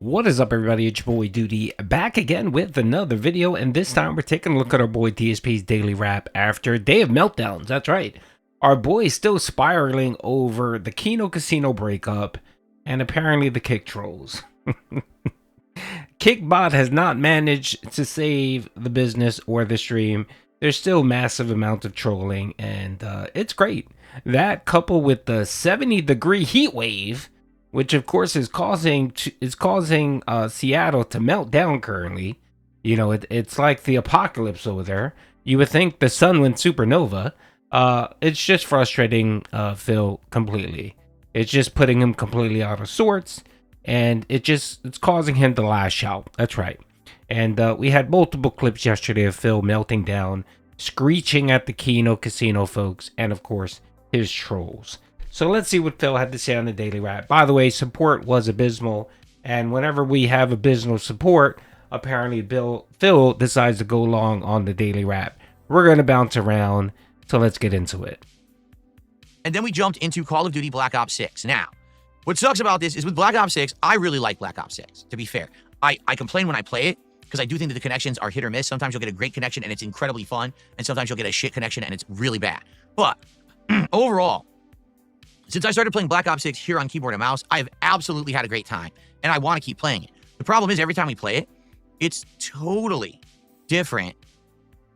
What is up, everybody? It's your boy Doody back again with another video, and this time we're taking a look at our boy DSP's daily rap after a day of meltdowns. That's right. Our boy is still spiraling over the Kino Casino breakup and apparently the kick trolls. Kickbot has not managed to save the business or the stream. There's still massive amounts of trolling, and it's great. That coupled with the 70-degree heat wave, which of course is causing Seattle to melt down currently. You know, it's like the apocalypse over there. You would think the sun went supernova. It's just frustrating Phil completely. It's just putting him completely out of sorts, and it's causing him to lash out. That's right. And we had multiple clips yesterday of Phil melting down, screeching at the Kino Casino folks, and of course his trolls. So let's see what Phil had to say on the daily rap. By the way, support was abysmal, and whenever we have abysmal support, apparently Phil decides to go long on the daily rap. We're going to bounce around, so let's get into it. And then we jumped into Call of Duty Black Ops 6. Now, what sucks about this is with Black Ops 6, I really like Black Ops 6, to be fair. I complain when I play it, because I do think that the connections are hit or miss. Sometimes you'll get a great connection and it's incredibly fun, and sometimes you'll get a shit connection and it's really bad. But overall, since I started playing Black Ops 6 here on keyboard and mouse, I've absolutely had a great time, and I want to keep playing it. The problem is every time we play it, it's totally different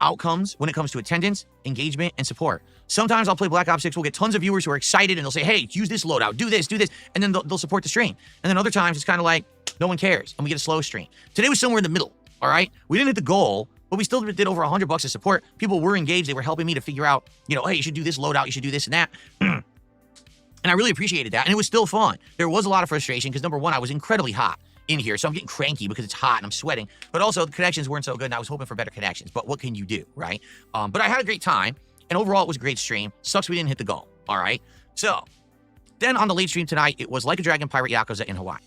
outcomes when it comes to attendance, engagement, and support. Sometimes I'll play Black Ops 6, we'll get tons of viewers who are excited, and they'll say, hey, use this loadout, do this, and then they'll support the stream. And then other times, it's kind of like, no one cares, and we get a slow stream. Today was somewhere in the middle, all right? We didn't hit the goal, but we still did over $100 of support. People were engaged, they were helping me to figure out, you know, hey, you should do this loadout, you should do this and that. And I really appreciated that, and it was still fun. There was a lot of frustration because, number one, I was incredibly hot in here, so I'm getting cranky because it's hot and I'm sweating. But also, the connections weren't so good, and I was hoping for better connections. But what can you do, right? But I had a great time, and overall, it was a great stream. Sucks we didn't hit the goal, all right? So, then on the late stream tonight, it was Like a Dragon Pirate Yakuza in Hawaii.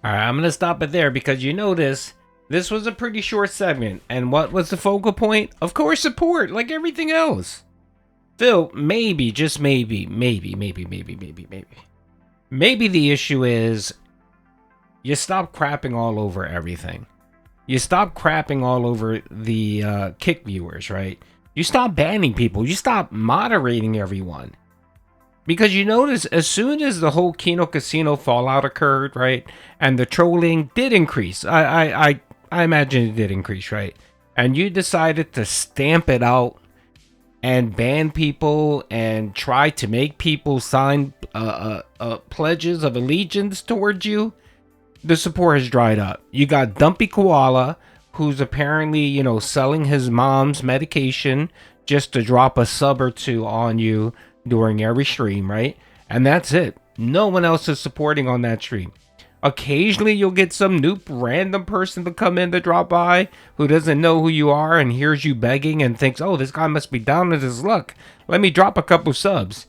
All right, I'm going to stop it there because you notice this was a pretty short segment. And what was the focal point? Of course, support, like everything else. Phil, maybe, just maybe the issue is you stop crapping all over everything. You stop crapping all over the kick viewers, right? You stop banning people. You stop moderating everyone. Because you notice as soon as the whole Kino Casino fallout occurred, right? And the trolling did increase. I imagine it did increase, right? And you decided to stamp it out and ban people and try to make people sign pledges of allegiance towards you, the support has dried up. You got Dumpy Koala, who's apparently, you know, selling his mom's medication just to drop a sub or two on you during every stream, right? And that's it. No one else is supporting on that stream. Occasionally, you'll get some noob random person to come in to drop by who doesn't know who you are and hears you begging and thinks, oh, this guy must be down with his luck. Let me drop a couple subs.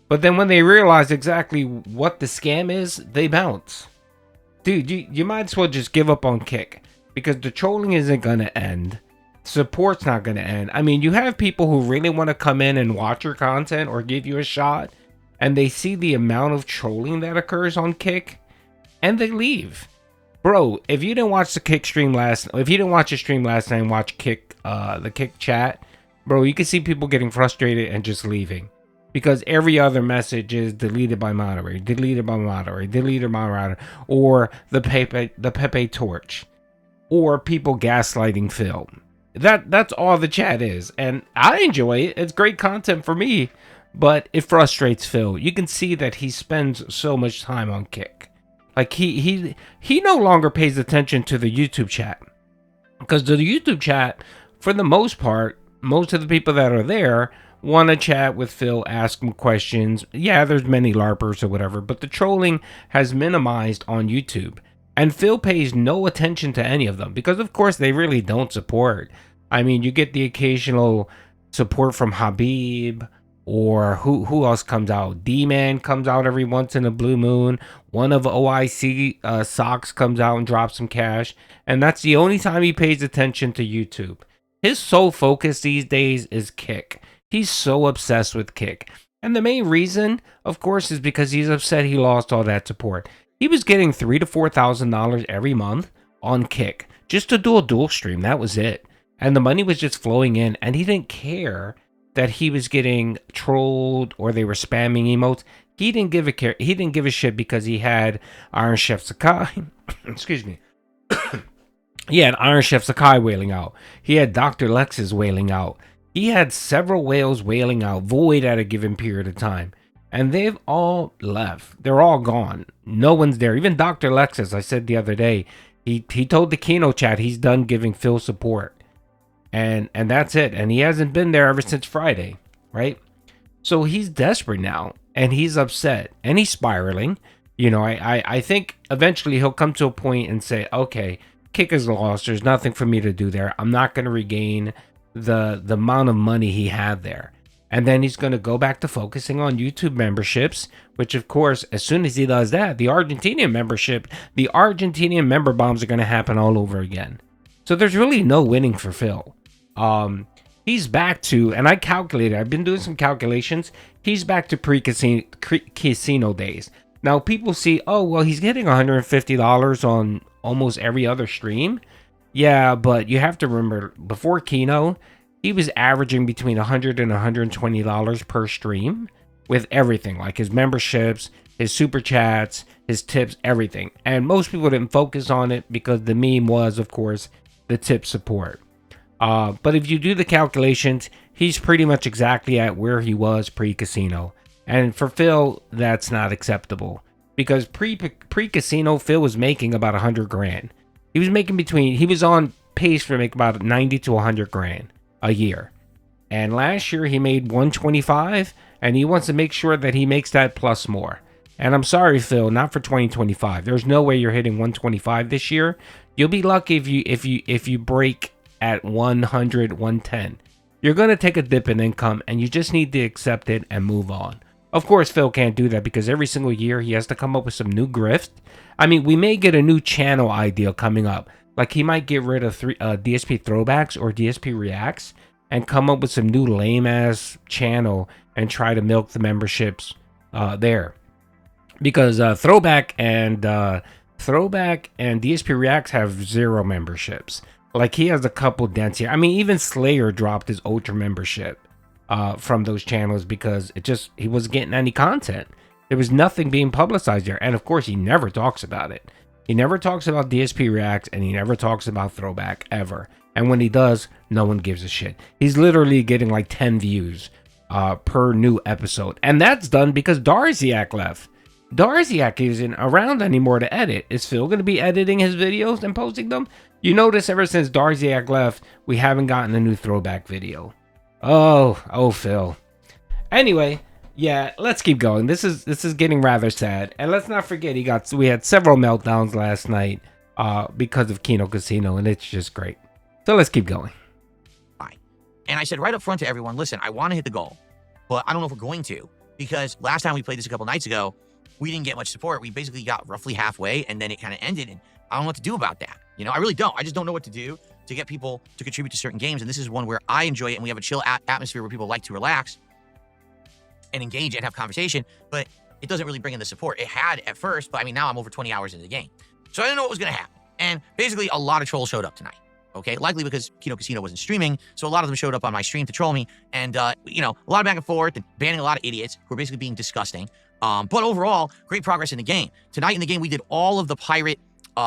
But then when they realize exactly what the scam is, they bounce. Dude, you might as well just give up on Kick because the trolling isn't going to end. Support's not going to end. I mean, you have people who really want to come in and watch your content or give you a shot, and they see the amount of trolling that occurs on Kick, and they leave. Bro, if you didn't watch the Kick stream last night and watch Kick the Kick chat, bro, you can see people getting frustrated and just leaving. Because every other message is deleted by moderator, or the Pepe torch, or people gaslighting Phil. That's all the chat is, and I enjoy it. It's great content for me, but it frustrates Phil. You can see that he spends so much time on Kick. Like he no longer pays attention to the YouTube chat, because the YouTube chat, for the most part, most of the people that are there want to chat with Phil, ask him questions. Yeah, there's many LARPers or whatever, but the trolling has minimized on YouTube, and Phil pays no attention to any of them because, of course, they really don't support. I mean, you get the occasional support from Habib. Or who else comes out? D-Man comes out every once in a blue moon. One of OIC Socks comes out and drops some cash. And that's the only time he pays attention to YouTube. His sole focus these days is Kick. He's so obsessed with Kick. And the main reason, of course, is because he's upset he lost all that support. He was getting $3,000 to $4,000 every month on Kick just to do a dual stream. That was it. And the money was just flowing in, and he didn't care that he was getting trolled or they were spamming emotes. He didn't give a care. He didn't give a shit because he had Iron Chef Sakai. Excuse me. He had Iron Chef Sakai wailing out. He had Dr. Lexus wailing out. He had several whales wailing out, void at a given period of time. And they've all left. They're all gone. No one's there. Even Dr. Lexus, I said the other day, he told the Kino chat he's done giving Phil support. And that's it. And he hasn't been there ever since Friday, right? So he's desperate now. And he's upset. And he's spiraling. You know, I think eventually he'll come to a point and say, okay, Kick is lost. There's nothing for me to do there. I'm not going to regain the amount of money he had there. And then he's going to go back to focusing on YouTube memberships, which, of course, as soon as he does that, the Argentinian member bombs are going to happen all over again. So there's really no winning for Phil. He's back to, and I calculated, I've been doing some calculations, he's back to pre-casino days. Now, people see, oh, well, he's getting $150 on almost every other stream. Yeah, but you have to remember, before Kino, he was averaging between $100 and $120 per stream with everything, like his memberships, his super chats, his tips, everything. And most people didn't focus on it because the meme was, of course, the tip support. But if you do the calculations, he's pretty much exactly at where he was pre-casino. And for Phil, that's not acceptable because pre-casino, Phil was making about 100 grand. He was on pace for make about 90 to 100 grand a year. And last year he made 125, and he wants to make sure that he makes that plus more. And I'm sorry, Phil, not for 2025. There's no way you're hitting 125 this year. You'll be lucky if you break at 100, 110. You're going to take a dip in income, and you just need to accept it and move on. Of course, Phil can't do that because every single year he has to come up with some new grift. I mean, we may get a new channel idea coming up. Like he might get rid of DSP throwbacks or DSP reacts and come up with some new lame-ass channel and try to milk the memberships there. Because throwback and DSP reacts have 0 memberships. Like he has a couple dents here. I mean, even Slayer dropped his Ultra membership from those channels because he wasn't getting any content. There was nothing being publicized there. And of course, he never talks about it. He never talks about DSP reacts and he never talks about throwback ever. And when he does, no one gives a shit. He's literally getting like 10 views per new episode. And that's done because Darziak left. Darziak isn't around anymore to edit. Is Phil going to be editing his videos and posting them? You notice ever since Darziak left, we haven't gotten a new throwback video. Oh, Phil. Anyway, yeah, let's keep going. This is getting rather sad. And let's not forget we had several meltdowns last night because of Kino Casino, and it's just great. So let's keep going. Fine. And I said right up front to everyone, listen, I want to hit the goal, but I don't know if we're going to, because last time we played this a couple nights ago, we didn't get much support. We basically got roughly halfway, and then it kind of ended, and I don't know what to do about that. You know, I really don't. I just don't know what to do to get people to contribute to certain games, and this is one where I enjoy it, and we have a chill atmosphere where people like to relax and engage and have conversation, but it doesn't really bring in the support. It had at first, but I mean, now I'm over 20 hours into the game. So I didn't know what was going to happen. And basically, a lot of trolls showed up tonight. Okay, likely because Kino Casino wasn't streaming, so a lot of them showed up on my stream to troll me, and you know, a lot of back and forth and banning a lot of idiots who are basically being disgusting. But overall, great progress in the game. Tonight in the game, we did all of the pirate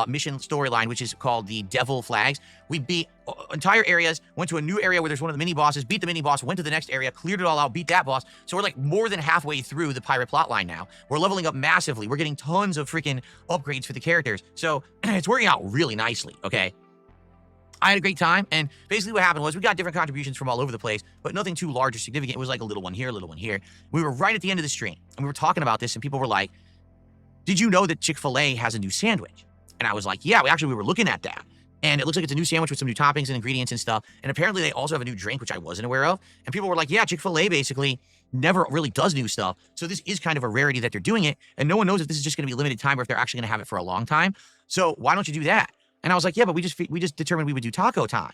mission storyline, which is called the Devil Flags. We beat entire areas, went to a new area where there's one of the mini bosses, beat the mini boss, went to the next area, cleared it all out, beat that boss. So we're like more than halfway through the pirate plotline now. We're leveling up massively. We're getting tons of freaking upgrades for the characters. So it's working out really nicely, okay? I had a great time, and basically what happened was we got different contributions from all over the place, but nothing too large or significant. It was like a little one here, a little one here. We were right at the end of the stream, and we were talking about this, and people were like, did you know that Chick-fil-A has a new sandwich? And I was like, yeah, we were looking at that. And it looks like it's a new sandwich with some new toppings and ingredients and stuff. And apparently they also have a new drink, which I wasn't aware of. And people were like, yeah, Chick-fil-A basically never really does new stuff. So this is kind of a rarity that they're doing it. And no one knows if this is just going to be limited time or if they're actually going to have it for a long time. So why don't you do that? And I was like, yeah, but we just determined we would do taco time.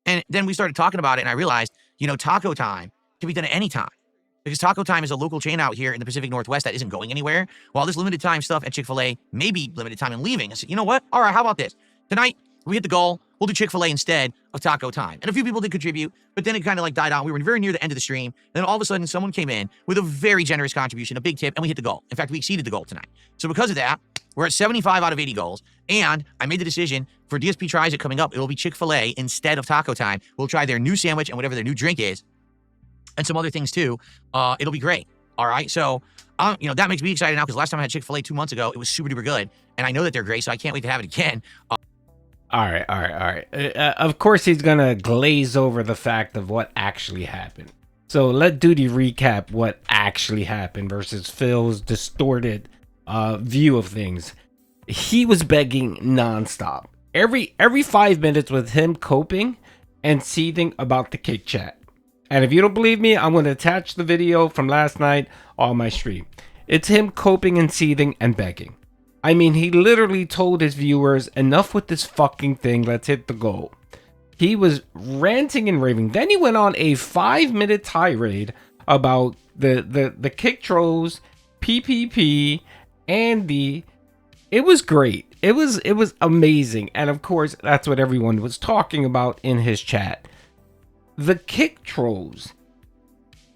And then we started talking about it, and I realized, you know, taco time can be done at any time. because Taco Time is a local chain out here in the Pacific Northwest that isn't going anywhere. While this limited time stuff at Chick-fil-A may be limited time and leaving, I said, you know what? All right, how about this? Tonight, we hit the goal. We'll do Chick-fil-A instead of Taco Time. And a few people did contribute, but then it kind of like died out. We were very near the end of the stream. Then all of a sudden, someone came in with a very generous contribution, a big tip, and we hit the goal. In fact, we exceeded the goal tonight. So because of that, we're at 75 out of 80 goals. And I made the decision for DSP Tries It coming up. It will be Chick-fil-A instead of Taco Time. We'll try their new sandwich and whatever their new drink is, and some other things too. It'll be great. All right. So, that makes me excited now because last time I had Chick-fil-A 2 months ago, it was super duper good. And I know that they're great, so I can't wait to have it again. All right. Of course, he's going to glaze over the fact of what actually happened. So let Doody recap what actually happened versus Phil's distorted view of things. He was begging nonstop. Every 5 minutes with him coping and seething about the kick chat. And if you don't believe me, I'm going to attach the video from last night on my stream. It's him coping and seething and begging. I mean, he literally told his viewers, enough with this fucking thing, let's hit the goal. He was ranting and raving. Then he went on a 5-minute tirade about the kick trolls, PPP, Andy. It was great. It was amazing. And of course, that's what everyone was talking about in his chat. The kick trolls,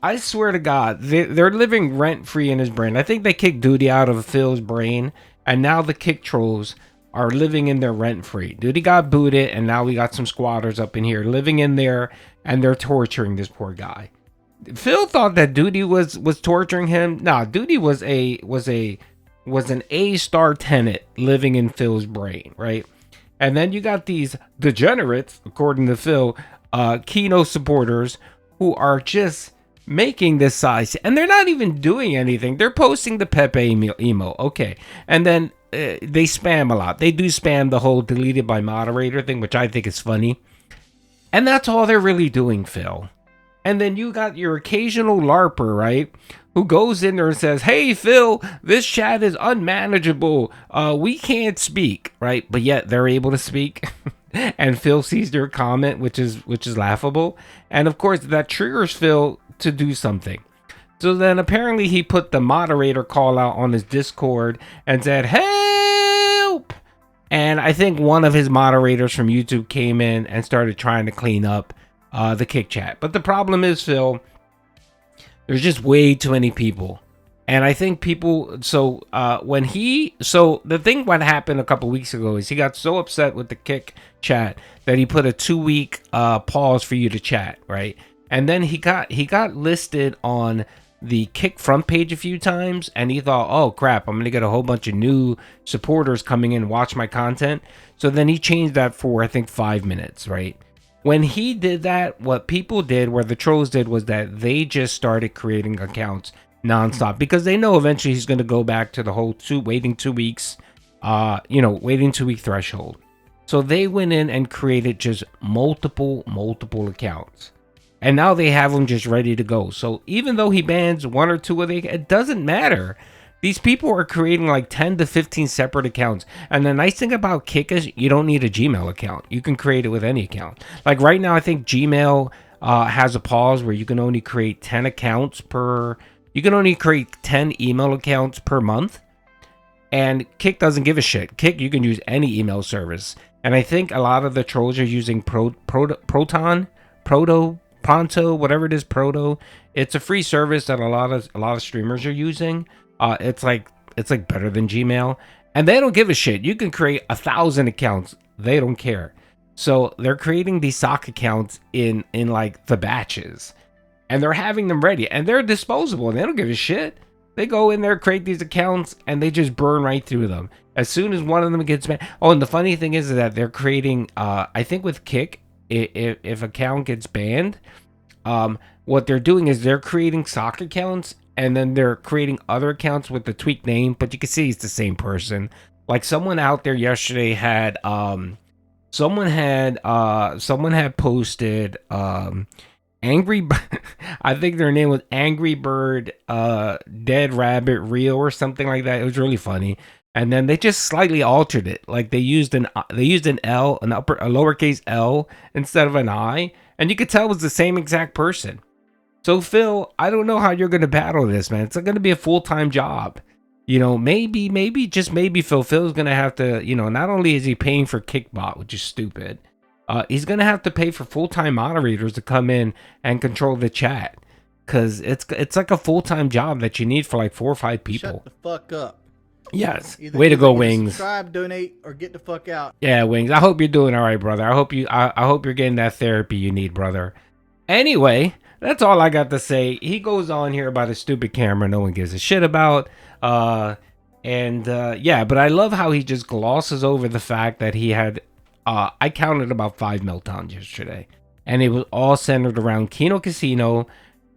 I swear to God, they're living rent-free in his brain. I think they kicked Doody out of Phil's brain, and now the kick trolls are living in there rent-free. Doody got booted, and now we got some squatters up in here living in there, and they're torturing this poor guy. Phil thought that Doody was torturing him. Nah, Doody was an A-star tenant living in Phil's brain, right? And then you got these degenerates, according to Phil, Kino supporters who are just making this size, and they're not even doing anything. They're posting the Pepe emo, okay, and then they spam a lot. They do spam the whole deleted by moderator thing, which I think is funny, and that's all they're really doing, Phil. And then you got your occasional LARPer, right, who goes in there and says, hey Phil, this chat is unmanageable, we can't speak, right? But yet they're able to speak. And Phil sees their comment, which is laughable. And of course, that triggers Phil to do something. So then apparently he put the moderator call out on his Discord and said, help! And I think one of his moderators from YouTube came in and started trying to clean up the kick chat. But the problem is, Phil, there's just way too many people. And I think people, so the thing what happened a couple weeks ago is he got so upset with the kick chat that he put a 2-week pause for you to chat, right? And then he got listed on the kick front page a few times, and he thought, oh crap, I'm gonna get a whole bunch of new supporters coming in and watch my content. So then he changed that for, I think, 5 minutes, right? When he did that, what people did, where the trolls did, was that they just started creating accounts nonstop because they know eventually he's going to go back to the whole waiting 2 weeks, waiting 2 week threshold. So they went in and created just multiple accounts, and now they have them just ready to go. So even though he bans 1 or 2 of them, it doesn't matter. These people are creating like 10 to 15 separate accounts. And the nice thing about Kick is you don't need a Gmail account. You can create it with any account. Like right now, I think Gmail has a pause where you can only create 10 accounts per. You can only create 10 email accounts per month. And Kick doesn't give a shit. Kick, you can use any email service. And I think a lot of the trolls are using Pronto, whatever it is, Proto. It's a free service that a lot of streamers are using. It's like better than Gmail, and they don't give a shit. You can create 1,000 accounts. They don't care. So they're creating these sock accounts in like the batches, and they're having them ready, and they're disposable. And they don't give a shit. They go in there, create these accounts, and they just burn right through them. As soon as one of them gets banned. Oh, and the funny thing is that they're creating, I think with Kick, if account gets banned, what they're doing is they're creating sock accounts, and then they're creating other accounts with the tweaked name, but you can see it's the same person. Like someone out there yesterday had, someone had posted, Angry, I think their name was Angry Bird, Dead Rabbit Rio or something like that. It was really funny. And then they just slightly altered it. Like they used an L, a lowercase L instead of an I, and you could tell it was the same exact person. So Phil, I don't know how you're gonna battle this, man. It's gonna be a full-time job. You know, maybe, just maybe Phil's gonna have to, you know, not only is he paying for Kickbot, which is stupid, he's gonna have to pay for full-time moderators to come in and control the chat. Cause it's like a full-time job that you need for like 4 or 5 people. Shut the fuck up. Yes. Way to go, Wings. Subscribe, donate, or get the fuck out. Yeah, Wings. I hope you're doing all right, brother. I hope you're getting that therapy you need, brother. Anyway, that's all I got to say. He goes on here about a stupid camera no one gives a shit about. Yeah, but I love how he just glosses over the fact that he had I counted about 5 meltdowns yesterday. And it was all centered around Kino Casino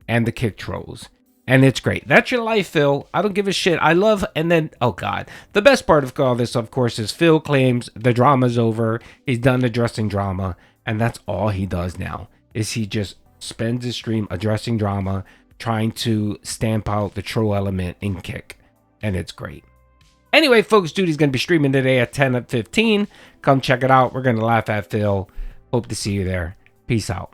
and the kick trolls. And it's great. That's your life, Phil. I don't give a shit. I love, and then, oh God. The best part of all this, of course, is Phil claims the drama's over. He's done addressing drama. And that's all he does now, is he just spends his stream addressing drama, trying to stamp out the troll element in Kick. And it's great. Anyway, folks, Doody's going to be streaming today at 10 at 15. Come check it out. We're going to laugh at Phil. Hope to see you there. Peace out.